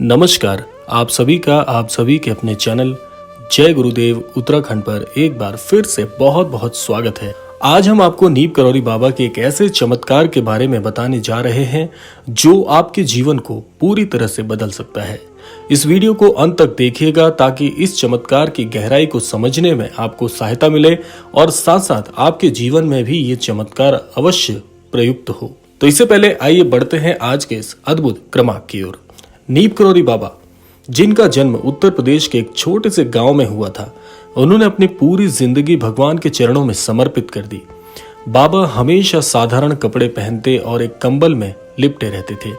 नमस्कार। आप सभी का आप सभी के अपने चैनल जय गुरुदेव उत्तराखंड पर एक बार फिर से बहुत बहुत स्वागत है। आज हम आपको नीम करौरी बाबा के एक ऐसे चमत्कार के बारे में बताने जा रहे हैं जो आपके जीवन को पूरी तरह से बदल सकता है। इस वीडियो को अंत तक देखिएगा ताकि इस चमत्कार की गहराई को समझने में आपको सहायता मिले और साथ साथ आपके जीवन में भी ये चमत्कार अवश्य प्रयुक्त हो। तो इससे पहले आइए बढ़ते हैं आज के इस अद्भुत क्रमांक की ओर। नीम करौरी बाबा, जिनका जन्म उत्तर प्रदेश के एक छोटे से गांव में हुआ था, उन्होंने अपनी पूरी जिंदगी भगवान के चरणों में समर्पित कर दी। बाबा हमेशा साधारण कपड़े पहनते और एक कंबल में लिपटे रहते थे।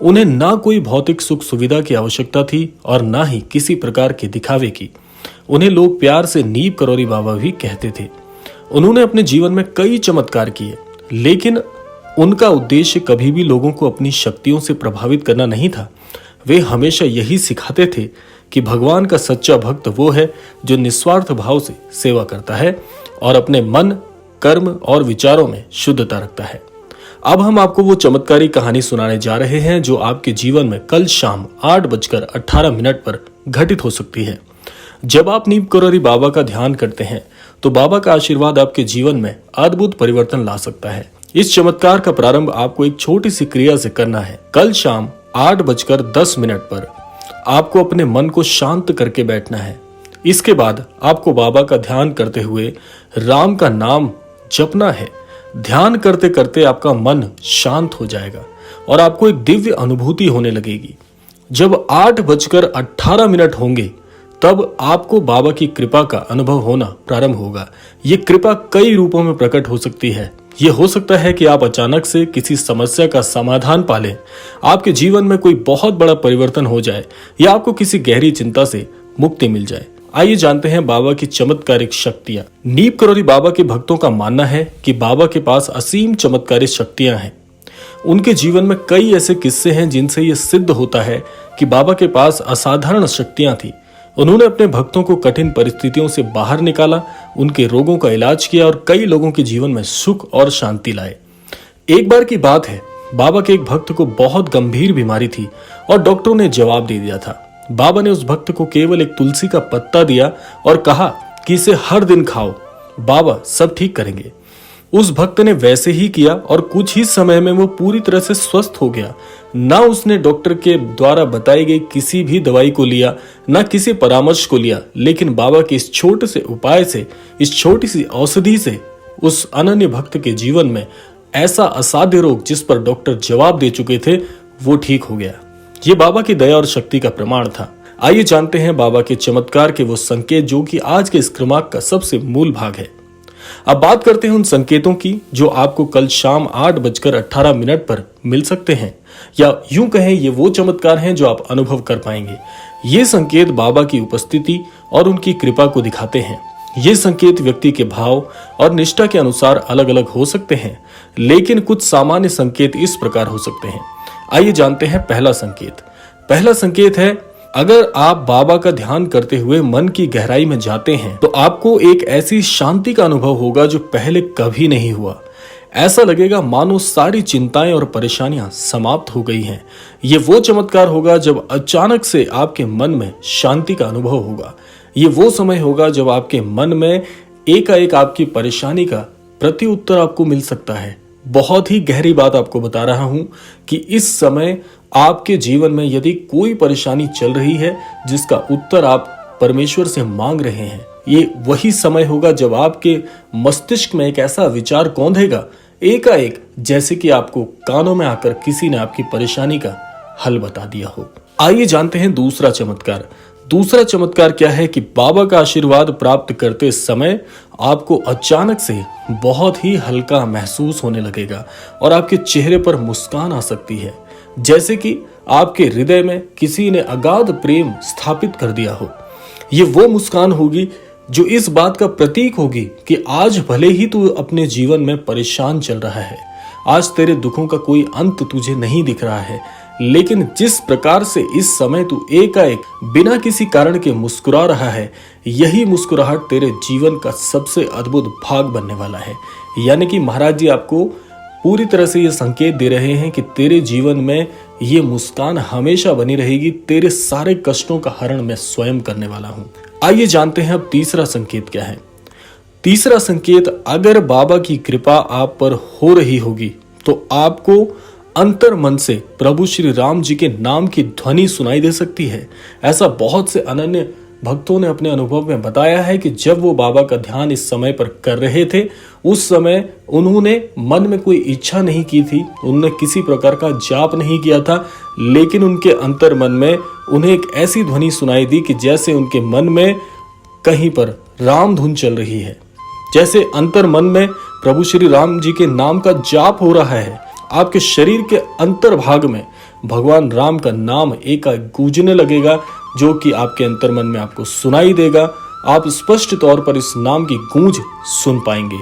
उन्हें ना कोई भौतिक सुख सुविधा की आवश्यकता थी और ना ही किसी प्रकार के दिखावे की। उन्हें लोग प्यार से नीम करौरी बाबा भी कहते थे। उन्होंने अपने जीवन में कई चमत्कार किए, लेकिन उनका उद्देश्य कभी भी लोगों को अपनी शक्तियों से प्रभावित करना नहीं था। वे हमेशा यही सिखाते थे कि भगवान का सच्चा भक्त वो है जो निस्वार्थ भाव से सेवा करता है और अपने मन, कर्म और विचारों में शुद्धता रखता है। अब हम आपको वो चमत्कारी कहानी सुनाने जा रहे हैं जो आपके जीवन में कल शाम 8:18 पर घटित हो सकती है। जब आप नीम करौरी बाबा का ध्यान करते हैं तो बाबा का आशीर्वाद आपके जीवन में अद्भुत परिवर्तन ला सकता है। इस चमत्कार का प्रारंभ आपको एक छोटी सी क्रिया से करना है। कल शाम 8:10 पर आपको अपने मन को शांत करके बैठना है। इसके बाद आपको बाबा का ध्यान करते हुए राम का नाम जपना है। ध्यान करते करते आपका मन शांत हो जाएगा और आपको एक दिव्य अनुभूति होने लगेगी। जब 8:18 होंगे तब आपको बाबा की कृपा का अनुभव होना प्रारंभ होगा। ये कृपा कई रूपों में प्रकट हो सकती है। ये हो सकता है कि आप अचानक से किसी समस्या का समाधान पा लें, आपके जीवन में कोई बहुत बड़ा परिवर्तन हो जाए या आपको किसी गहरी चिंता से मुक्ति मिल जाए। आइए जानते हैं बाबा की चमत्कारिक शक्तियां। नीम करौरी बाबा के भक्तों का मानना है कि बाबा के पास असीम चमत्कारिक शक्तियां हैं। उनके जीवन में कई ऐसे किस्से हैं जिनसे यह सिद्ध होता है कि बाबा के पास असाधारण शक्तियां थी। उन्होंने अपने भक्तों को कठिन परिस्थितियों से बाहर निकाला, उनके रोगों का इलाज किया और कई लोगों के जीवन में सुख और शांति लाए। एक बार की बात है, बाबा के एक भक्त को बहुत गंभीर बीमारी थी और डॉक्टरों ने जवाब दे दिया था। बाबा ने उस भक्त को केवल एक तुलसी का पत्ता दिया और कहा कि इसे हर दिन खाओ, बाबा सब ठीक करेंगे। उस भक्त ने वैसे ही किया और कुछ ही समय में वो पूरी तरह से स्वस्थ हो गया। ना उसने डॉक्टर के द्वारा बताई गई किसी भी दवाई को लिया, ना किसी परामर्श को लिया, लेकिन बाबा के इस छोटे से उपाय से, इस छोटी सी औषधि से उस अनन्य भक्त के जीवन में ऐसा असाध्य रोग जिस पर डॉक्टर जवाब दे चुके थे वो ठीक हो गया। ये बाबा की दया और शक्ति का प्रमाण था। आइए जानते हैं बाबा के चमत्कार के वो संकेत जो कि आज के इस क्रमांक का सबसे मूल भाग है। अब बात करते हैं उन संकेतों की जो आपको कल शाम 8:18 पर मिल सकते हैं, या यूं कहें ये वो चमत्कार हैं जो आप अनुभव कर पाएंगे। ये संकेत बाबा की उपस्थिति और उनकी कृपा को दिखाते हैं। ये संकेत व्यक्ति के भाव और निष्ठा के अनुसार अलग अलग हो सकते हैं, लेकिन कुछ सामान्य संकेत इस प्रकार हो सकते हैं। आइए जानते हैं पहला संकेत। पहला संकेत है, अगर आप बाबा का ध्यान करते हुए मन की गहराई में जाते हैं तो आपको एक ऐसी शांति का अनुभव होगा जो पहले कभी नहीं हुआ। ऐसा लगेगा मानो सारी चिंताएं और परेशानियां समाप्त हो गई हैं। ये वो चमत्कार होगा जब अचानक से आपके मन में शांति का अनुभव होगा। ये वो समय होगा जब आपके मन में एकाएक आपकी परेशानी का प्रत्युत्तर आपको मिल सकता है। बहुत ही गहरी बात आपको बता रहा हूं कि इस समय आपके जीवन में यदि कोई परेशानी चल रही है जिसका उत्तर आप परमेश्वर से मांग रहे हैं, ये वही समय होगा जब आपके मस्तिष्क में एक ऐसा विचार कौंधेगा एकाएक, जैसे कि आपको कानों में आकर किसी ने आपकी परेशानी का हल बता दिया हो। आइए जानते हैं दूसरा चमत्कार। दूसरा चमत्कार क्या है कि बाबा का आशीर्वाद प्राप्त करते समय आपको अचानक से बहुत ही हल्का महसूस होने लगेगा और आपके चेहरे पर मुस्कान आ सकती है, जैसे कि आपके हृदय में किसी ने अगाध प्रेम स्थापित कर दिया हो। ये वो मुस्कान होगी जो इस बात का प्रतीक होगी कि आज भले ही तू अपने जीवन में परेशान चल रहा है, आज तेरे दुखों का कोई अंत तुझे नहीं दिख रहा है, लेकिन जिस प्रकार से इस समय तू एकाएक बिना किसी कारण के मुस्कुरा रहा है, यही मुस्कुराहट तेरे जीवन का सबसे अद्भुत भाग बनने वाला है। यानी कि महाराज जी आपको पूरी तरह से ये संकेत दे रहे हैं कि तेरे जीवन में ये मुस्कान हमेशा बनी रहेगी, तेरे सारे कष्टों का हरण मैं स्वयं करने वाला हूं। आइए जानते हैं अब तीसरा संकेत क्या है। तीसरा संकेत, अगर बाबा की कृपा आप पर हो रही होगी तो आपको अंतर मन से प्रभु श्री राम जी के नाम की ध्वनि सुनाई दे सकती है। ऐसा बहुत से अनन्य भक्तों ने अपने अनुभव में बताया है कि जब वो बाबा का ध्यान इस समय पर कर रहे थे, उस समय उन्होंने मन में कोई इच्छा नहीं की थी, उन्होंने किसी प्रकार का जाप नहीं किया था, लेकिन उनके अंतर मन में उन्हें एक ऐसी ध्वनि सुनाई दी कि जैसे उनके मन में कहीं पर राम धुन चल रही है, जैसे अंतर मन में प्रभु श्री राम जी के नाम का जाप हो रहा है। आपके शरीर के अंतर भाग में भगवान राम का नाम एकाएक गूंजने लगेगा, जो कि आपके अंतर मन में आपको सुनाई देगा। आप स्पष्ट तौर पर इस नाम की गूंज सुन पाएंगे।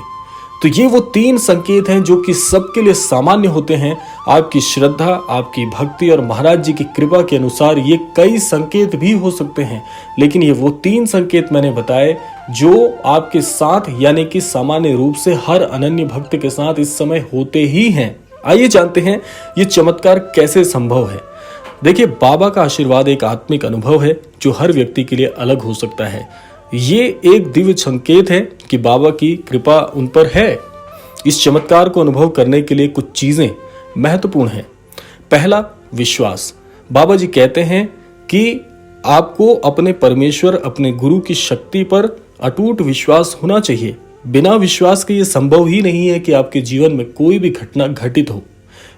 तो ये वो 3 संकेत हैं जो कि सबके लिए सामान्य होते हैं। आपकी श्रद्धा, आपकी भक्ति और महाराज जी की कृपा के अनुसार ये कई संकेत भी हो सकते हैं, लेकिन ये वो 3 संकेत मैंने बताए जो आपके साथ यानी कि सामान्य रूप से हर अनन्य भक्त के साथ इस समय होते ही हैं। आइए जानते हैं ये चमत्कार कैसे संभव है। देखिए, बाबा का आशीर्वाद एक आत्मिक अनुभव है जो हर व्यक्ति के लिए अलग हो सकता है। ये एक दिव्य संकेत है कि बाबा की कृपा उन पर है। इस चमत्कार को अनुभव करने के लिए कुछ चीजें महत्वपूर्ण हैं। पहला, विश्वास। बाबा जी कहते हैं कि आपको अपने परमेश्वर, अपने गुरु की शक्ति पर अटूट विश्वास होना चाहिए। बिना विश्वास के ये संभव ही नहीं है कि आपके जीवन में कोई भी घटना घटित हो।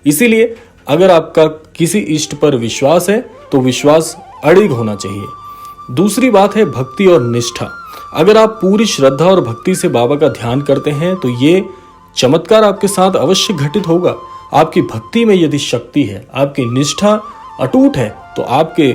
इसीलिए अगर आपका किसी इष्ट पर विश्वास है तो विश्वास अडिग होना चाहिए। दूसरी बात है भक्ति और निष्ठा। अगर आप पूरी श्रद्धा और भक्ति से बाबा का ध्यान करते हैं तो ये चमत्कार आपके साथ अवश्य घटित होगा। आपकी भक्ति में यदि शक्ति है, आपकी निष्ठा अटूट है, तो आपके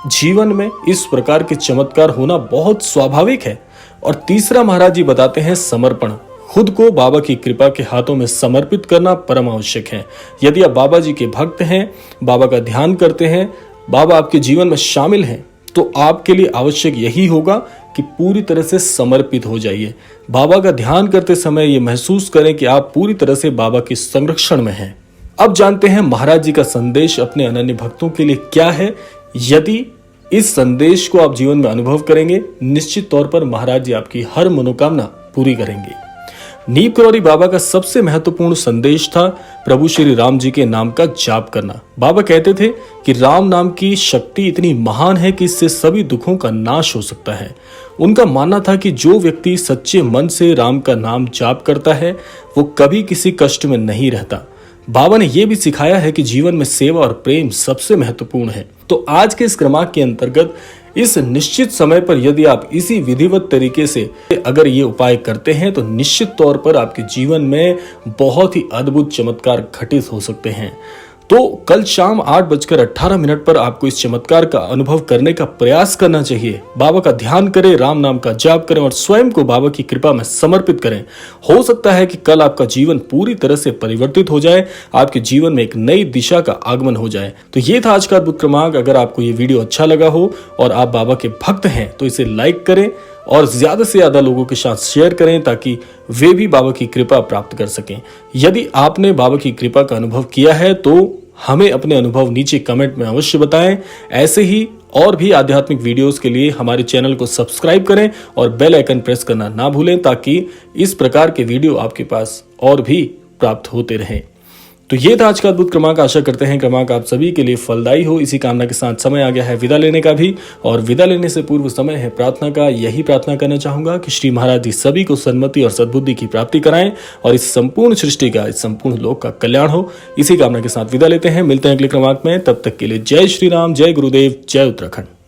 जीवन में इस प्रकार के चमत्कार होना बहुत स्वाभाविक है। और तीसरा, महाराज जी बताते हैं समर्पण। खुद को बाबा की कृपा के हाथों में समर्पित करना परम आवश्यक है। यदि आप बाबा जी के भक्त हैं, बाबा का ध्यान करते हैं, बाबा आपके जीवन में शामिल हैं, तो आपके लिए आवश्यक यही होगा कि पूरी तरह से समर्पित हो जाइए। बाबा का ध्यान करते समय ये महसूस करें कि आप पूरी तरह से बाबा के संरक्षण में हैं। अब जानते हैं महाराज जी का संदेश अपने अनन्य भक्तों के लिए क्या है। यदि इस संदेश को आप जीवन में अनुभव करेंगे, निश्चित तौर पर महाराज जी आपकी हर मनोकामना पूरी करेंगे। नीम करौरी बाबा का सबसे महत्वपूर्ण संदेश था प्रभु श्री राम जी के नाम का जाप करना। बाबा कहते थे कि राम नाम की शक्ति इतनी महान है कि इससे सभी दुखों का नाश हो सकता है। उनका मानना था कि जो व्यक्ति सच्चे मन से राम का नाम जाप करता है वो कभी किसी कष्ट में नहीं रहता। बाबा ने यह भी सिखाया है कि जीवन में सेवा और प्रेम सबसे महत्वपूर्ण है। तो आज के इस क्रमांक के अंतर्गत इस निश्चित समय पर यदि आप इसी विधिवत तरीके से अगर ये उपाय करते हैं तो निश्चित तौर पर आपके जीवन में बहुत ही अद्भुत चमत्कार घटित हो सकते हैं। तो कल शाम 8:18 पर आपको इस चमत्कार का अनुभव करने का प्रयास करना चाहिए। बाबा का ध्यान करें, राम नाम का जाप करें और स्वयं को बाबा की कृपा में समर्पित करें। हो सकता है कि कल आपका जीवन पूरी तरह से परिवर्तित हो जाए, आपके जीवन में एक नई दिशा का आगमन हो जाए। तो ये था आज का अद्भुत क्रमांक। अगर आपको ये वीडियो अच्छा लगा हो और आप बाबा के भक्त हैं तो इसे लाइक करें और ज्यादा से ज्यादा लोगों के साथ शेयर करें ताकि वे भी बाबा की कृपा प्राप्त कर सकें। यदि आपने बाबा की कृपा का अनुभव किया है तो हमें अपने अनुभव नीचे कमेंट में अवश्य बताएं। ऐसे ही और भी आध्यात्मिक वीडियोस के लिए हमारे चैनल को सब्सक्राइब करें और बेल आइकन प्रेस करना ना भूलें ताकि इस प्रकार के वीडियो आपके पास और भी प्राप्त होते रहें। तो ये था आज का अद्भुत क्रमांक। आशा करते हैं क्रमांक आप सभी के लिए फलदायी हो। इसी कामना के साथ समय आ गया है विदा लेने का भी, और विदा लेने से पूर्व समय है प्रार्थना का। यही प्रार्थना करना चाहूंगा कि श्री महाराज जी सभी को सन्मति और सद्बुद्धि की प्राप्ति कराएं और इस संपूर्ण सृष्टि का, इस संपूर्ण लोक का कल्याण हो। इसी कामना के साथ विदा लेते हैं। मिलते हैं अगले क्रमांक में। तब तक के लिए जय श्री राम, जय गुरुदेव, जय उत्तराखंड।